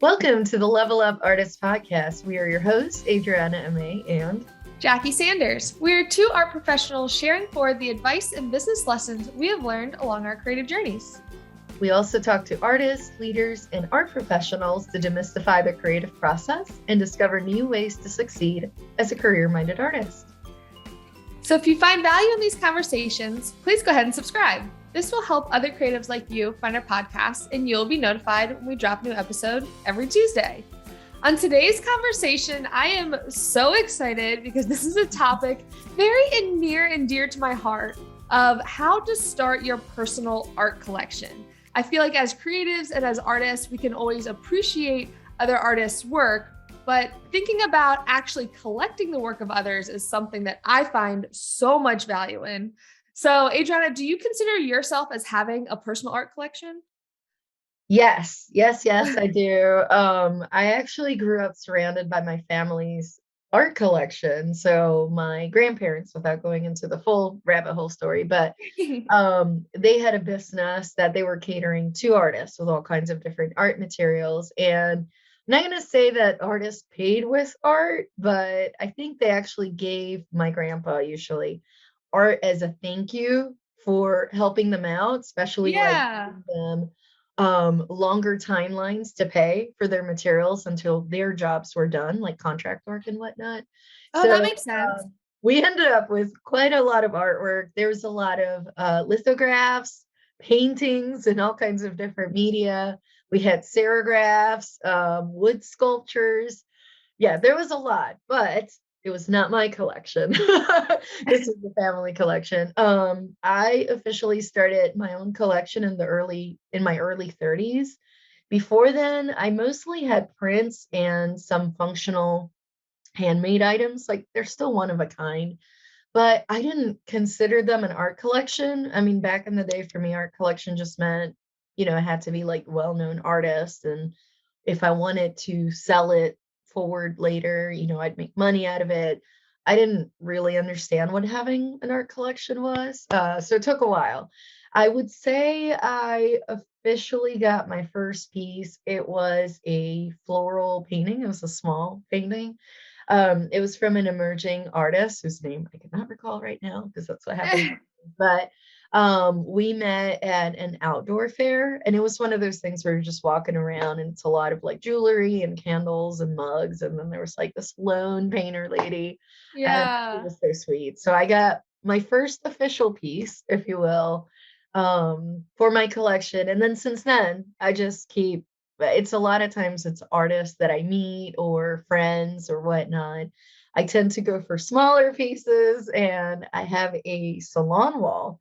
Welcome to the Level Up Artist Podcast. We are your hosts, Adriana M.A. and Jackie Sanders. We're two art professionals sharing forward the advice and business lessons we have learned along our creative journeys. We also talk to artists, leaders, and art professionals to demystify the creative process and discover new ways to succeed as a career-minded artist. So if you find value in these conversations, please go ahead and subscribe. This will help other creatives like you find our podcast, and you'll be notified when we drop a new episode every Tuesday. On today's conversation, I am so excited because this is a topic very near and dear to my heart of how to start your personal art collection. I feel like as creatives and as artists, we can always appreciate other artists' work, but thinking about actually collecting the work of others is something that I find so much value in. So, Adriana, do you consider yourself as having a personal art collection? Yes, I do. I actually grew up surrounded by my family's art collection. So my grandparents, without going into the full rabbit hole story, but they had a business that they were catering to artists with all kinds of different art materials. And I'm not going to say that artists paid with art, but I think they actually gave my grandpa usually art as a thank you for helping them out, especially like Yeah. giving them longer timelines to pay for their materials until their jobs were done, like contract work and whatnot. Oh, that So makes sense. we ended up with quite a lot of artwork. There was a lot of lithographs, paintings, and all kinds of different media. We had serigraphs, wood sculptures. Yeah, there was a lot, but it was not my collection. This is the family collection. I officially started my own collection in my early 30s. Before then, I mostly had prints and some functional handmade items. Like they're still one of a kind, but I didn't consider them an art collection. I mean, back in the day for me, art collection just meant, it had to be like well-known artists. And if I wanted to sell it forward later, I'd make money out of it. I didn't really understand what having an art collection was. So it took a while. I would say I officially got my first piece. It was a floral painting. It was a small painting. It was from an emerging artist whose name I cannot recall right now because that's what happens. But we met at an outdoor fair, and it was one of those things where you're just walking around and it's a lot of like jewelry and candles and mugs. And then there was like this lone painter lady. And it Yeah. was so sweet. So I got my first official piece, if you will, for my collection. And then since then, I just keep it's a lot of times it's artists that I meet or friends or whatnot. I tend to go for smaller pieces, and I have a salon wall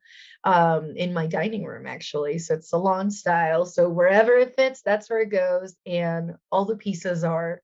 in my dining room, actually. So it's salon style. So wherever it fits, that's where it goes. And all the pieces are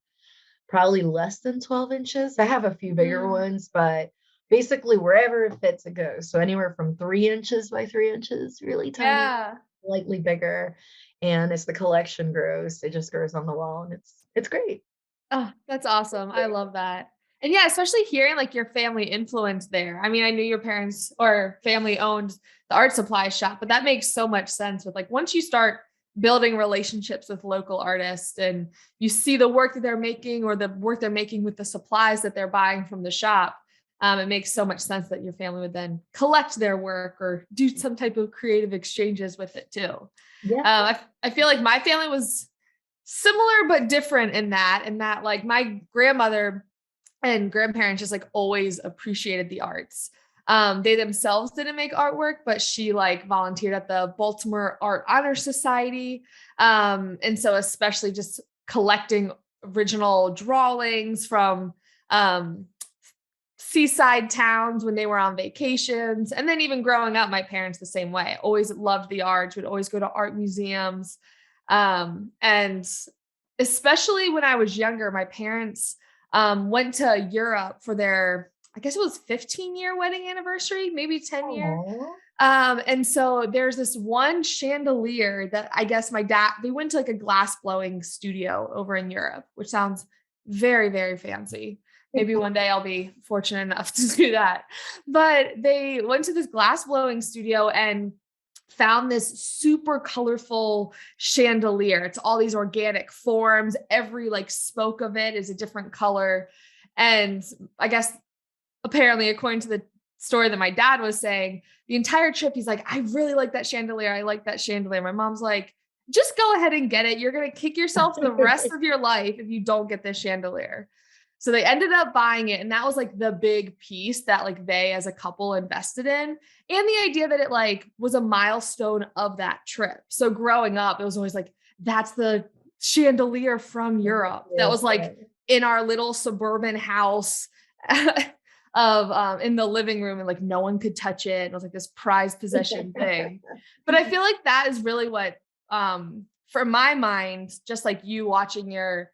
probably less than 12 inches. I have a few bigger Mhm. ones, but basically wherever it fits, it goes. So anywhere from 3 inches by 3 inches, really tiny, Yeah. slightly bigger. And as the collection grows, it just grows on the wall, and it's great. Oh, that's awesome. I love that. And yeah, especially hearing like your family influence there. I mean, I knew your parents or family owned the art supply shop, but that makes so much sense with like once you start building relationships with local artists and you see the work that they're making or the work they're making with the supplies that they're buying from the shop, it makes so much sense that your family would then collect their work or do some type of creative exchanges with it too. Yeah. I feel like my family was similar but different in that like my grandmother and grandparents just like always appreciated the arts. They themselves didn't make artwork, but she like volunteered at the Baltimore Art Honor Society. And so especially just collecting original drawings from seaside towns when they were on vacations. And then even growing up, my parents the same way, always loved the arts, would always go to art museums. And especially when I was younger, my parents went to Europe for their, I guess it was 15-year wedding anniversary, maybe 10-year. Aw. And so there's this one chandelier that I guess my dad, they went to like a glass blowing studio over in Europe, which sounds very, very fancy. Maybe one day I'll be fortunate enough to do that. But they went to this glass blowing studio, and found this super colorful chandelier. It's all these organic forms. Every like spoke of it is a different color. And I guess apparently, according to the story that my dad was saying, the entire trip, he's like, I really like that chandelier. I like that chandelier. My mom's like, just go ahead and get it. You're going to kick yourself the rest of your life if you don't get this chandelier. So they ended up buying it. And that was like the big piece that like they as a couple invested in. And the idea that it like was a milestone of that trip. So growing up, it was always like, that's the chandelier from Europe that was like in our little suburban house of in the living room, and like no one could touch it. It was like this prized possession thing. But I feel like that is really what for my mind, just like you watching your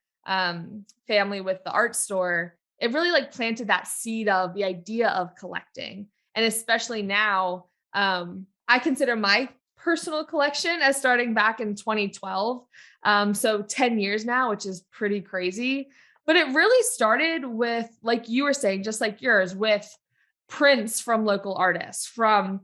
family with the art store, it really like planted that seed of the idea of collecting. And especially now, I consider my personal collection as starting back in 2012. So 10 years now, which is pretty crazy. But it really started with, like you were saying, just like yours, with prints from local artists, from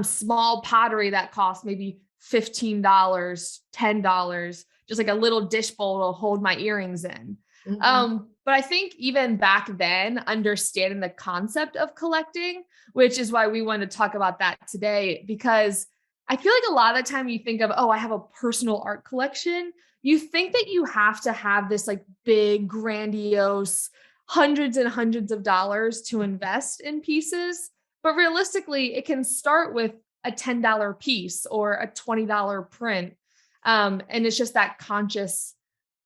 small pottery that cost maybe $15, $10, just like a little dish bowl to hold my earrings in. Mhm. But I think even back then, understanding the concept of collecting, which is why we wanted to talk about that today, because I feel like a lot of the time you think of, oh, I have a personal art collection. You think that you have to have this like big, grandiose, hundreds and hundreds of dollars to invest in pieces. But realistically, it can start with a $10 piece or a $20 print. And it's just that conscious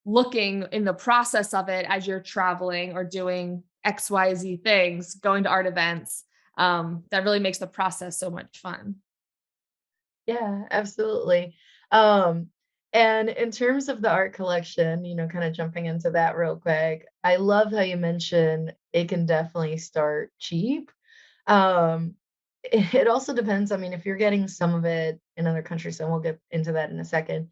looking in the process of it as you're traveling or doing XYZ things, going to art events, that really makes the process so much fun. Yeah, absolutely. Um, and in terms of the art collection, kind of jumping into that real quick, I love how you mentioned it can definitely start cheap. Um, it also depends. I mean, if you're getting some of it in other countries, and we'll get into that in a second.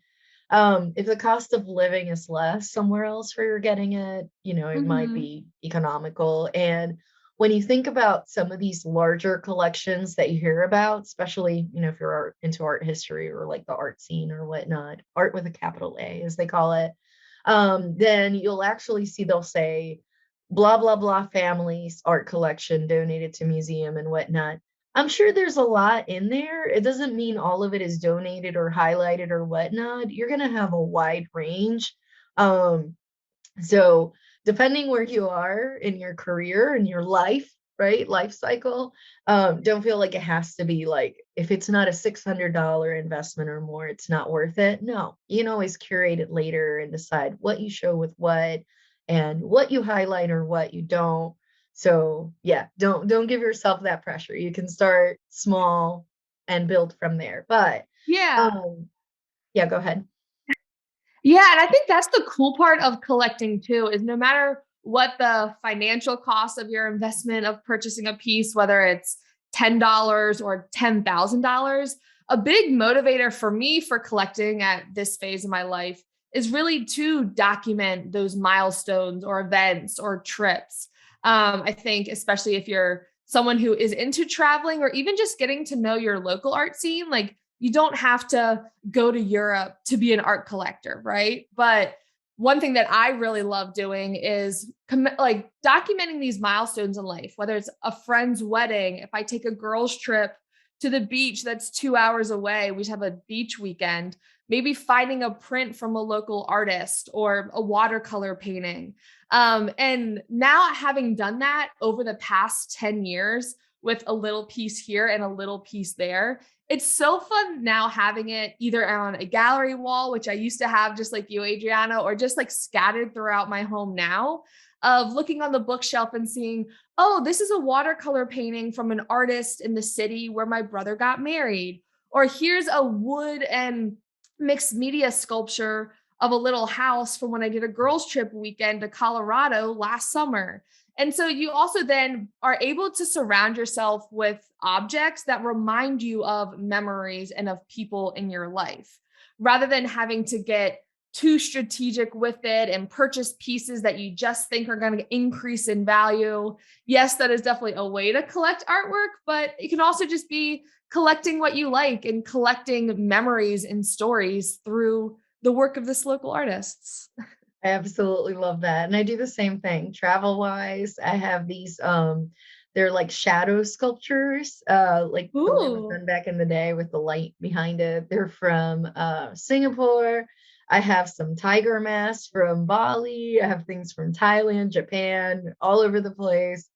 If the cost of living is less somewhere else where you're getting it, it might Mm-hmm. be economical. And when you think about some of these larger collections that you hear about, especially, if you're into art history or like the art scene or whatnot, art with a capital A, as they call it, then you'll actually see they'll say, blah, blah, blah families art collection donated to museum and whatnot. I'm sure there's a lot in there. It doesn't mean all of it is donated or highlighted or whatnot. You're going to have a wide range. Um, so depending where you are in your career and your life, right? Life cycle, don't feel like it has to be like, if it's not a $600 investment or more, it's not worth it. No, you can always curate it later and decide what you show with what and what you highlight or what you don't. So yeah, don't give yourself that pressure. You can start small and build from there. But Yeah. um, yeah, go ahead. Yeah, and I think that's the cool part of collecting too, is no matter what the financial cost of your investment of purchasing a piece, whether it's $10 or $10,000, a big motivator for me for collecting at this phase of my life is really to document those milestones or events or trips. I think, especially if you're someone who is into traveling or even just getting to know your local art scene, like you don't have to go to Europe to be an art collector, right? But one thing that I really love doing is like documenting these milestones in life, whether it's a friend's wedding, if I take a girls' trip to the beach that's 2 hours away, we have a beach weekend, maybe finding a print from a local artist or a watercolor painting. And now having done that over the past 10 years with a little piece here and a little piece there, it's so fun now having it either on a gallery wall, which I used to have just like you, Adriana, or just like scattered throughout my home now, of looking on the bookshelf and seeing, oh, this is a watercolor painting from an artist in the city where my brother got married. Or here's a wood and mixed media sculpture of a little house from when I did a girls' trip weekend to Colorado last summer. And so you also then are able to surround yourself with objects that remind you of memories and of people in your life rather than having to get too strategic with it and purchase pieces that you just think are going to increase in value. Yes, that is definitely a way to collect artwork, but it can also just be collecting what you like and collecting memories and stories through the work of this local artists. I absolutely love that. And I do the same thing. Travel wise, I have these they're like shadow sculptures, like the way it was Ooh, done back in the day with the light behind it. They're from Singapore. I have some tiger masks from Bali. I have things from Thailand, Japan, all over the place.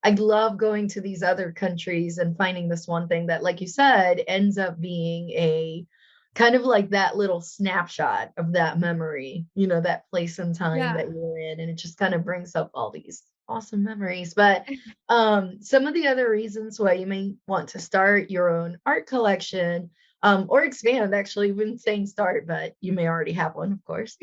I love going to these other countries and finding this one thing that, like you said, ends up being a kind of like that little snapshot of that memory, that place and time that yeah. you were in. And it just kind of brings up all these awesome memories. But some of the other reasons why you may want to start your own art collection, or expand, actually, we've been saying start, but you may already have one, of course,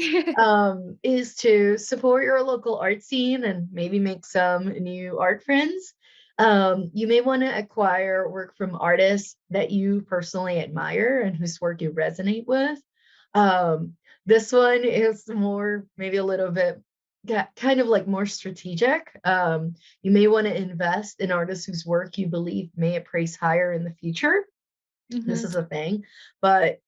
is to support your local art scene and maybe make some new art friends. You may want to acquire work from artists that you personally admire and whose work you resonate with. This one is more, maybe a little bit, kind of like more strategic. You may want to invest in artists whose work you believe may appraise higher in the future. This Mhm. is a thing, but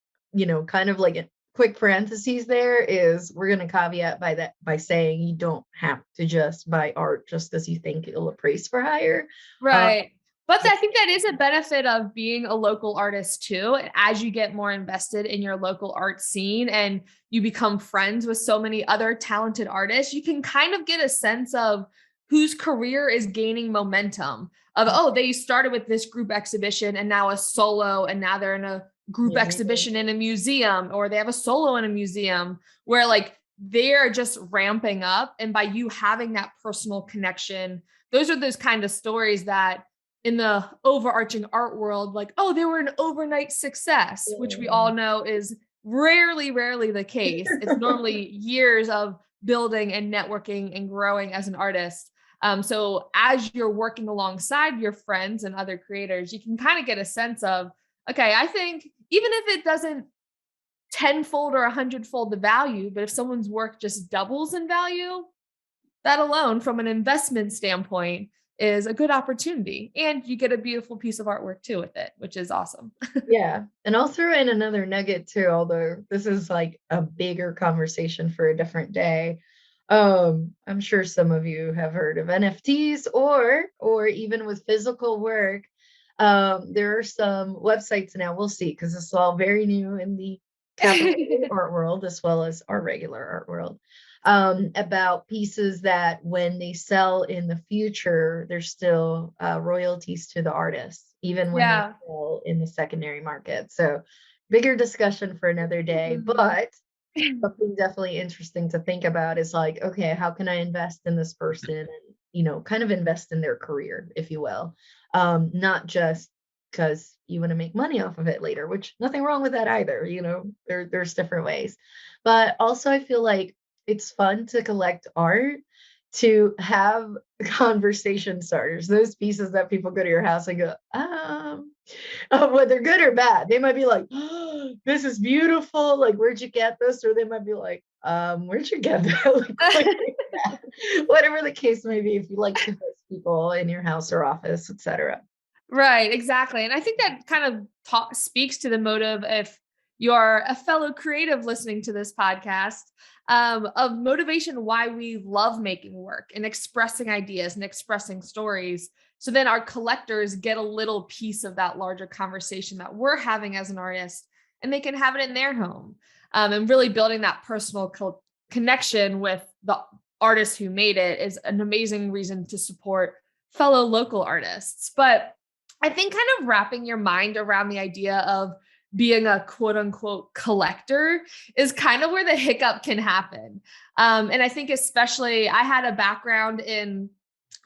kind of like a quick parentheses there is we're going to caveat by saying you don't have to just buy art just because you think it'll appraise for higher. um Right. But I think that is a benefit of being a local artist too. As you get more invested in your local art scene and you become friends with so many other talented artists, you can kind of get a sense of whose career is gaining momentum. Of, oh, they started with this group exhibition and now a solo, and now they're in a group yeah, exhibition in a museum, or they have a solo in a museum where like they're just ramping up. And by you having that personal connection, those are those kind of stories that in the overarching art world, like, oh, they were an overnight success, which we yeah. all know is rarely the case. It's normally years of building and networking and growing as an artist. So as you're working alongside your friends and other creators, you can kind of get a sense of, okay, I think even if it doesn't tenfold or a hundredfold the value, but if someone's work just doubles in value, that alone from an investment standpoint is a good opportunity, and you get a beautiful piece of artwork too with it, which is awesome. Yeah, and I'll throw in another nugget too, although this is like a bigger conversation for a different day. I'm sure some of you have heard of NFTs, or even with physical work. There are some websites now, we'll see, because this is all very new in the capital A art world as well as our regular art world. About pieces that when they sell in the future, there's still royalties to the artists, even when they Yeah. sell in the secondary market. So, bigger discussion for another day. Mhm. But something definitely interesting to think about is like, okay, how can I invest in this person and, kind of invest in their career, if you will. Not just because you want to make money off of it later, which nothing wrong with that either. There's different ways. But also I feel like it's fun to collect art, to have conversation starters, those pieces that people go to your house and go, whether good or bad. They might be like, oh, this is beautiful. Like, where'd you get this? Or they might be like, where'd you get that? Like that. Whatever the case may be, if you like to host people in your house or office, etc. Right, exactly. And I think that kind of speaks to the motive, if you're a fellow creative listening to this podcast, of motivation, why we love making work and expressing ideas and expressing stories. So then our collectors get a little piece of that larger conversation that we're having as an artist, and they can have it in their home. And really building that personal connection with the artist who made it is an amazing reason to support fellow local artists. But I think kind of wrapping your mind around the idea of being a quote unquote collector is kind of where the hiccup can happen. And I think especially I had a background in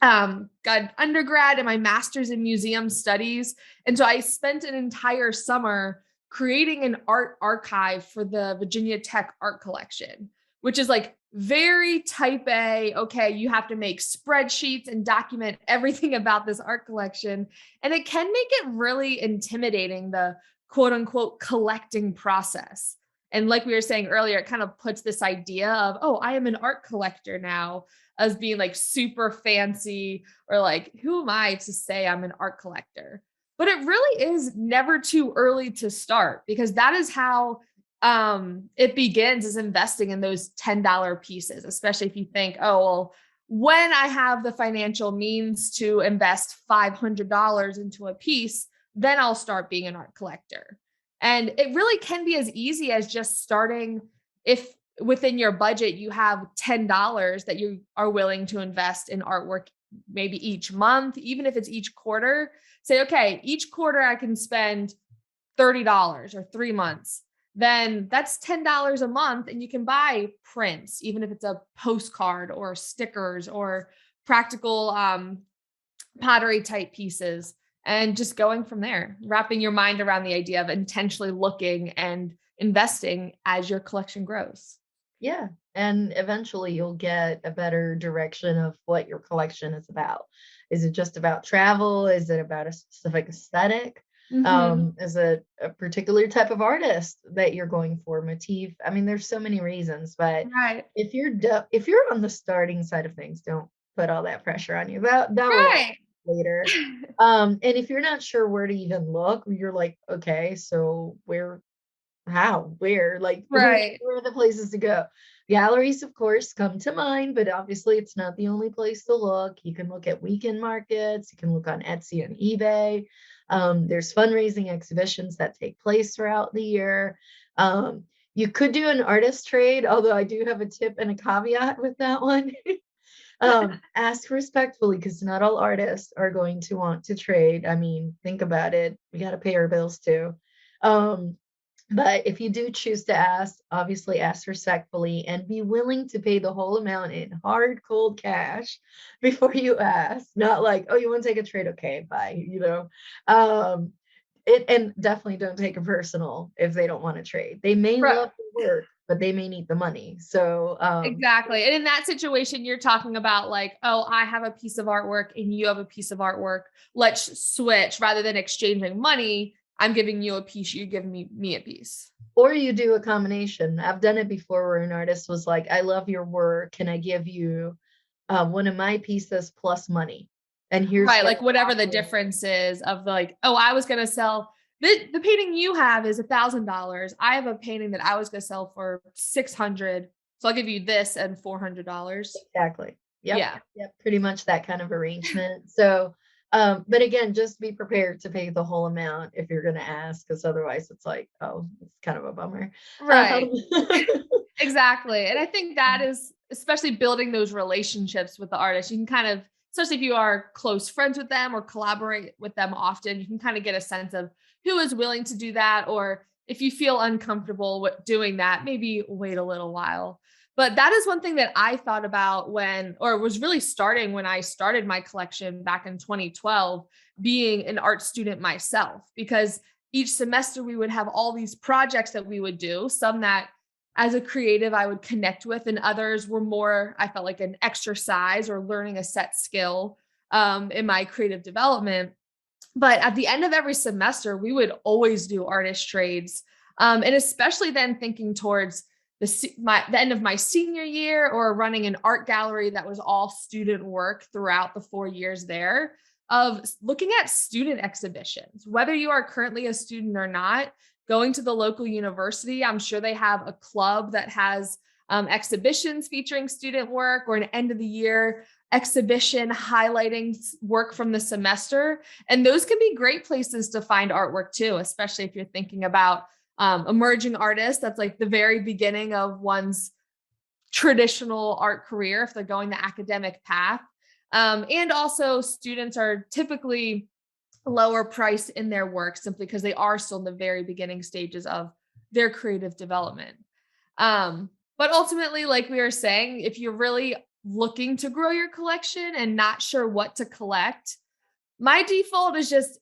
got undergrad and my master's in museum studies. And so I spent an entire summer creating an art archive for the Virginia Tech art collection, which is like very type A. Okay, you have to make spreadsheets and document everything about this art collection. And it can make it really intimidating, the quote unquote collecting process. And like we were saying earlier, it kind of puts this idea of, oh, I am an art collector now, as being like super fancy, or like, who am I to say I'm an art collector? But it really is never too early to start, because that is how it begins, is investing in those $10 pieces, especially if you think, oh, well, when I have the financial means to invest $500 into a piece, then I'll start being an art collector. And it really can be as easy as just starting. If within your budget you have $10 that you are willing to invest in artwork, maybe each month, even if it's each quarter, say, okay, each quarter I can spend $30 or 3 months, then that's $10 a month. And you can buy prints, even if it's a postcard or stickers or practical pottery type pieces, and just going from there, wrapping your mind around the idea of intentionally looking and investing as your collection grows. Yeah. And eventually you'll get a better direction of what your collection is about. Is it just about travel? Is it about a specific aesthetic? Hmm. Is it a particular type of artist that you're going for? Motif? I mean, there's so many reasons, but Right. if you're on the starting side of things, don't put all that pressure on you. That will all Right. later. And if you're not sure where to even look, you're like, okay, so how? Where? Like, Right. where are the places to go? Galleries, of course, come to mind, but obviously it's not the only place to look. You can look at weekend markets, you can look on Etsy and eBay. There's fundraising exhibitions that take place throughout the year. Um, you could do an artist trade, although I do have a tip and a caveat with that one. Ask respectfully, because not all artists are going to want to trade. I mean, think about it. We got to pay our bills too. Um, but if you do choose to ask, obviously ask respectfully and be willing to pay the whole amount in hard, cold cash before you ask. Not like, oh, you want to take a trade? Okay, bye. Um, and definitely don't take it personal if they don't want to trade. They may Right. love the work, but they may need the money. So, Exactly. And in that situation, you're talking about like, oh, I have a piece of artwork and you have a piece of artwork. Let's switch, rather than exchanging money. I'm giving you a piece, you're giving me a piece. or you do a combination. I've done it before where an artist was like, I love your work. Can I give you one of my pieces plus money? And here's Right. what Like whatever I'm the offering. difference is of like, oh, I was going to sell the painting you have is $1,000. I have a painting that I was going to sell for 600. So I'll give you this and $400. Exactly. Yep. Yeah. Yep. Pretty much that kind of arrangement. So, but again, just be prepared to pay the whole amount if you're going to ask, because otherwise it's like, oh, it's kind of a bummer. Right. Um, Exactly. And I think that is, especially building those relationships with the artist, you can kind of, especially if you are close friends with them or collaborate with them often, you can kind of get a sense of who is willing to do that. Or if you feel uncomfortable with doing that, maybe wait a little while. But that is one thing that I thought about or was really starting when I started my collection back in 2012, being an art student myself, because each semester we would have all these projects that we would do, some that as a creative I would connect with, and others were more, I felt like, an exercise or learning a set skill in my creative development. But at the end of every semester, we would always do artist trades. And especially then thinking towards the end of my senior year, or running an art gallery that was all student work throughout the 4 years there, of looking at student exhibitions, whether you are currently a student or not, going to the local university. I'm sure they have a club that has exhibitions featuring student work, or an end of the year exhibition highlighting work from the semester. And those can be great places to find artwork too, especially if you're thinking about emerging artists. That's like the very beginning of one's traditional art career if they're going the academic path. And also, students are typically lower price in their work simply because they are still in the very beginning stages of their creative development. But ultimately, like we were saying, if you're really looking to grow your collection and not sure what to collect, my default is just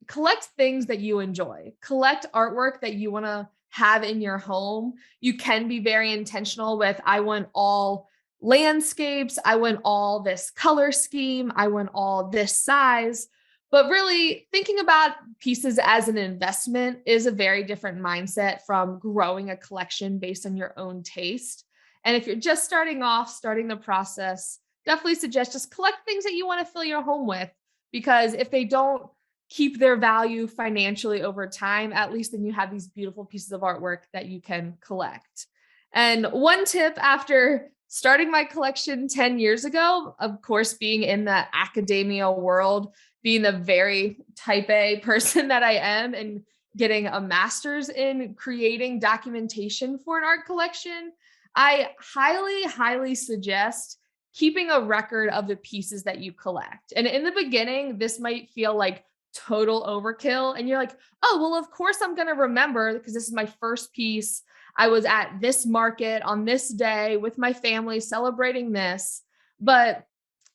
collect things that you enjoy, collect artwork that you want to have in your home. You can be very intentional with, I want all landscapes, I want all this color scheme, I want all this size. But really thinking about pieces as an investment is a very different mindset from growing a collection based on your own taste. And if you're just starting off, starting the process, definitely suggest just collect things that you want to fill your home with, because if they don't keep their value financially over time, at least then you have these beautiful pieces of artwork that you can collect. And one tip after starting my collection 10 years ago, of course, being in the academia world, being the very type A person that I am, and getting a master's in creating documentation for an art collection, I highly, highly suggest keeping a record of the pieces that you collect. And in the beginning, this might feel like total overkill. And you're like, oh, well, of course I'm going to remember because this is my first piece. I was at this market on this day with my family celebrating this. But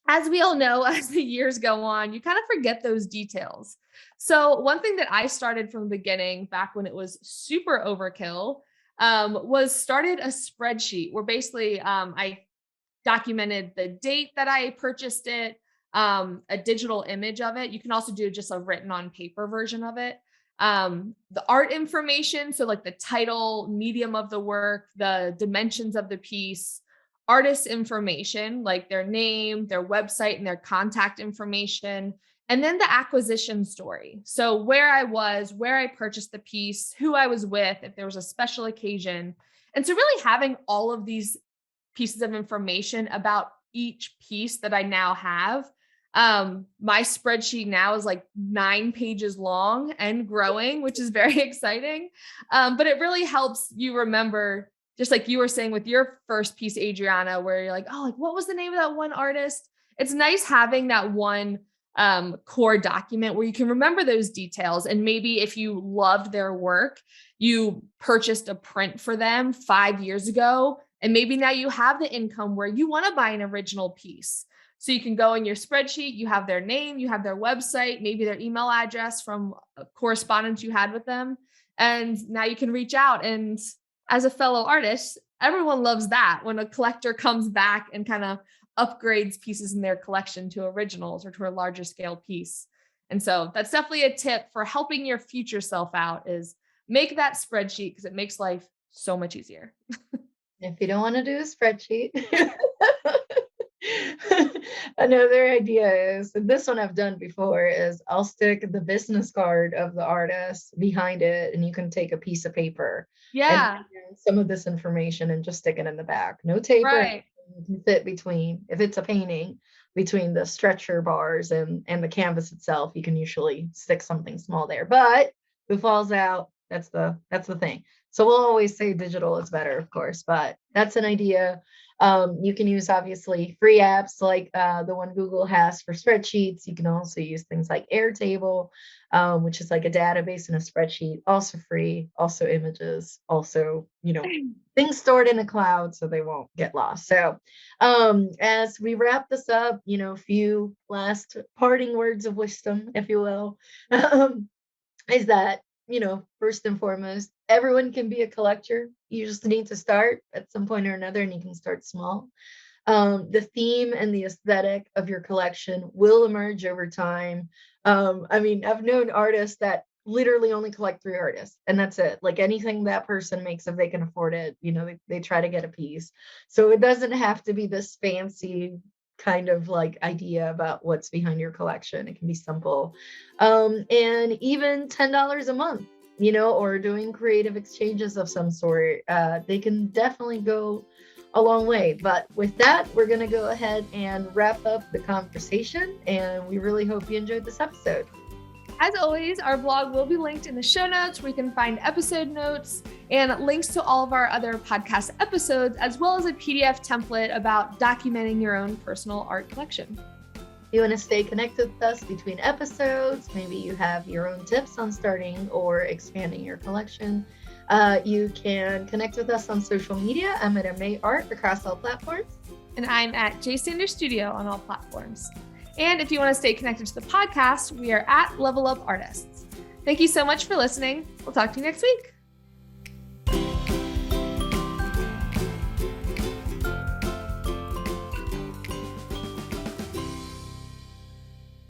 as we all know, as the years go on, you kind of forget those details. So one thing that I started from the beginning, back when it was super overkill, was started a spreadsheet where basically I documented the date that I purchased it, a digital image of it. You can also do just a written on paper version of it. The art information, so like the title, medium of the work, the dimensions of the piece, artist information, like their name, their website, and their contact information, and then the acquisition story. So where I was, where I purchased the piece, who I was with, if there was a special occasion. And so really having all of these pieces of information about each piece that I now have. My spreadsheet now is like 9 pages long and growing, which is very exciting. But it really helps you remember, just like you were saying with your first piece, Adriana, where you're like, oh, like what was the name of that one artist? It's nice having that one core document where you can remember those details. And maybe if you loved their work, you purchased a print for them 5 years ago, and maybe now you have the income where you want to buy an original piece. So you can go in your spreadsheet, you have their name, you have their website, maybe their email address from a correspondence you had with them. And now you can reach out. And as a fellow artist, everyone loves that when a collector comes back and kind of upgrades pieces in their collection to originals or to a larger scale piece. And so that's definitely a tip for helping your future self out, is make that spreadsheet because it makes life so much easier. If you don't want to do a spreadsheet, another idea is, and this one I've done before, is I'll stick the business card of the artist behind it, and you can take a piece of paper Yeah. and some of this information and just stick it in the back. No tape or Right. anything. You can fit between, if it's a painting, between the stretcher bars and the canvas itself. You can usually stick something small there, but if it falls out, that's the thing. So we'll always say digital is better, of course, but that's an idea. You can use obviously free apps like the one Google has for spreadsheets. You can also use things like Airtable, which is like a database and a spreadsheet, also free, also images, also, things stored in a cloud so they won't get lost. So as we wrap this up, a few last parting words of wisdom, if you will, is that, first and foremost, everyone can be a collector. You just need to start at some point or another, and you can start small. The theme and the aesthetic of your collection will emerge over time. I've known artists that literally only collect 3 artists, and that's it. Like anything that person makes, if they can afford it, they try to get a piece. So it doesn't have to be this fancy kind of like idea about what's behind your collection. It can be simple. And even $10 a month, or doing creative exchanges of some sort, they can definitely go a long way. But with that, we're going to go ahead and wrap up the conversation, and we really hope you enjoyed this episode. As always, our blog will be linked in the show notes where you can find episode notes and links to all of our other podcast episodes, as well as a PDF template about documenting your own personal art collection. If you want to stay connected with us between episodes, maybe you have your own tips on starting or expanding your collection, you can connect with us on social media. I'm at May Art across all platforms. And I'm at J Sanders Studio on all platforms. And if you want to stay connected to the podcast, we are at Level Up Artists. Thank you so much for listening. We'll talk to you next week.